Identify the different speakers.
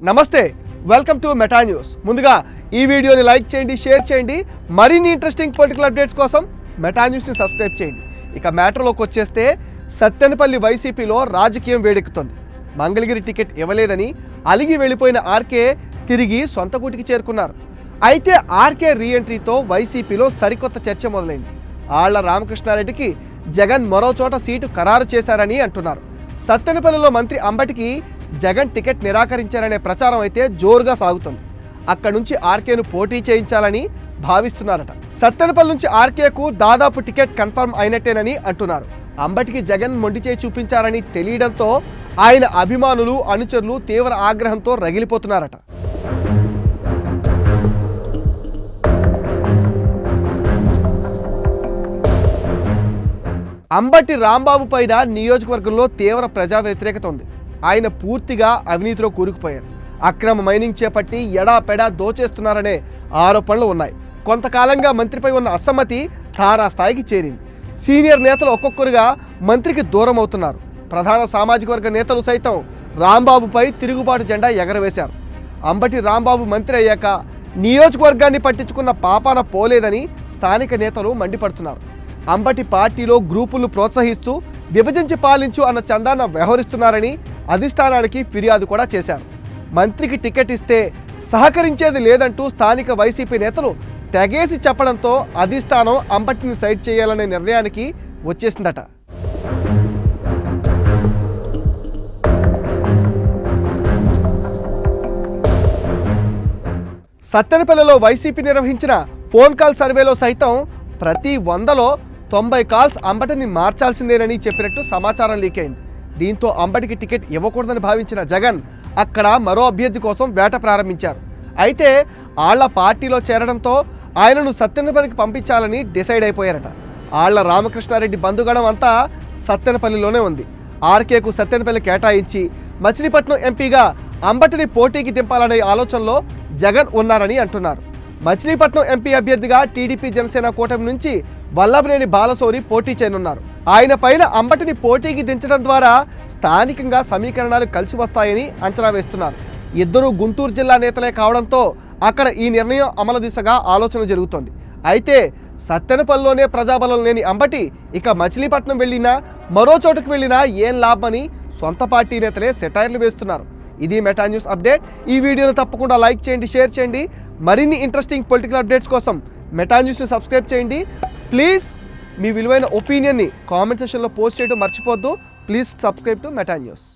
Speaker 1: నమస్తే, welcome to meta news. ముందుగా ఈ వీడియోని లైక్ చేయండి, షేర్ చేయండి. మరిన్ని ఇంట్రెస్టింగ్ పొలిటికల్ అప్డేట్స్ కోసం మెటా న్యూస్ని సబ్స్క్రైబ్ చేయండి. ఇక మ్యాటర్లోకి వచ్చేస్తే సత్తెనపల్లి వైసీపీలో రాజకీయం వేడెక్కుతోంది. మంగళగిరి టికెట్ ఇవ్వలేదని అలిగి వెళ్ళిపోయిన ఆర్కే తిరిగి సొంత గూటికి చేరుకున్నారు. అయితే ఆర్కే రీఎంట్రీతో వైసీపీలో సరికొత్త చర్చ మొదలైంది. ఆళ్ల రామకృష్ణారెడ్డికి జగన్ మరో చోట సీటు ఖరారు చేశారని అంటున్నారు. సత్తెనపల్లిలో మంత్రి అంబటికి జగన్ టికెట్ నిరాకరించారనే ప్రచారం అయితే జోరుగా సాగుతుంది. అక్కడి నుంచి ఆర్కేను పోటీ చేయించాలని భావిస్తున్నారట. సత్తెనపల్లి నుంచి ఆర్కేకు దాదాపు టికెట్ కన్ఫర్మ్ అయినట్టేనని అంటున్నారు. అంబటికి జగన్ మొండి చేయి చూపించారని తెలియడంతో ఆయన అభిమానులు, అనుచరులు తీవ్ర ఆగ్రహంతో రగిలిపోతున్నారట. అంబటి రాంబాబు పైన నియోజకవర్గంలో తీవ్ర ప్రజా వ్యతిరేకత ఉంది. ఆయన పూర్తిగా అవినీతిలో కూరుకుపోయారు. అక్రమ మైనింగ్ చేపట్టి ఎడాపెడా దోచేస్తున్నారనే ఆరోపణలు ఉన్నాయి. కొంతకాలంగా మంత్రిపై ఉన్న అసమ్మతి తారాస్థాయికి చేరింది. సీనియర్ నేతలు ఒక్కొక్కరుగా మంత్రికి దూరం అవుతున్నారు. ప్రధాన సామాజిక వర్గ నేతలు సైతం రాంబాబుపై తిరుగుబాటు జెండా ఎగరవేశారు. అంబటి రాంబాబు మంత్రి అయ్యాక నియోజకవర్గాన్ని పట్టించుకున్న పాపాన పోలేదని స్థానిక నేతలు మండిపడుతున్నారు. అంబటి పార్టీలో గ్రూపులను ప్రోత్సహిస్తూ విభజించి పాలించు అన్న చందాన వ్యవహరిస్తున్నారని అధిష్టానానికి ఫిర్యాదు కూడా చేశారు. మంత్రికి టికెట్ ఇస్తే సహకరించేది లేదంటూ స్థానిక వైసీపీ నేతలు తెగేసి చెప్పడంతో అధిష్టానం అంబటిని సైడ్ చేయాలనే నిర్ణయానికి వచ్చేసిందట. సత్తెనపల్లిలో వైసీపీ నిర్వహించిన ఫోన్ కాల్ సర్వేలో సైతం ప్రతి 100లో 90 కాల్స్ అంబటిని మార్చాల్సిందేనని చెప్పినట్టు సమాచారం లీక్ అయింది. దీంతో అంబటికి టికెట్ ఇవ్వకూడదని భావించిన జగన్ అక్కడ మరో అభ్యర్థి కోసం వేట ప్రారంభించారు. అయితే ఆళ్ల పార్టీలో చేరడంతో ఆయనను సత్తెనపల్లికి పంపించాలని డిసైడ్ అయిపోయారట. ఆళ్ల రామకృష్ణారెడ్డి బంధుగణం అంతా సత్తెనపల్లిలోనే ఉంది. ఆర్కేకు సత్తెనపల్లి కేటాయించి మచిలీపట్నం ఎంపీగా అంబటిని పోటీకి దింపాలనే ఆలోచనలో జగన్ ఉన్నారని అంటున్నారు. మచిలీపట్నం ఎంపీ అభ్యర్థిగా టీడీపీ జనసేన కూటమి నుంచి వల్లభనేని బాలశౌరి పోటీ చేయనున్నారు. ఆయన పైన అంబటిని పోటీకి దించడం ద్వారా స్థానికంగా సమీకరణాలు కలిసి వస్తాయని అంచనా వేస్తున్నారు. ఇద్దరు గుంటూరు జిల్లా నేతలే కావడంతో అక్కడ ఈ నిర్ణయం అమలు దిశగా ఆలోచన జరుగుతోంది. అయితే సత్తెనపల్లిలోనే ప్రజాబలం లేని అంబటి ఇక మచిలీపట్నం వెళ్ళినా మరో చోటుకు వెళ్ళినా ఏం లాభమని సొంత పార్టీ నేతలే సెటైర్లు వేస్తున్నారు. ఇది మెటా న్యూస్ అప్డేట్. ఈ వీడియోను తప్పకుండా లైక్ చేయండి, షేర్ చేయండి. మరిన్ని ఇంట్రెస్టింగ్ పొలిటికల్ అప్డేట్స్ కోసం మెటా న్యూస్ని సబ్స్క్రైబ్ చేయండి. ప్లీజ్ మీ విలువైన ఒపీనియన్ని కామెంట్ సెక్షన్లో పోస్ట్ చేయడం మర్చిపోవద్దు. Please subscribe to meta news.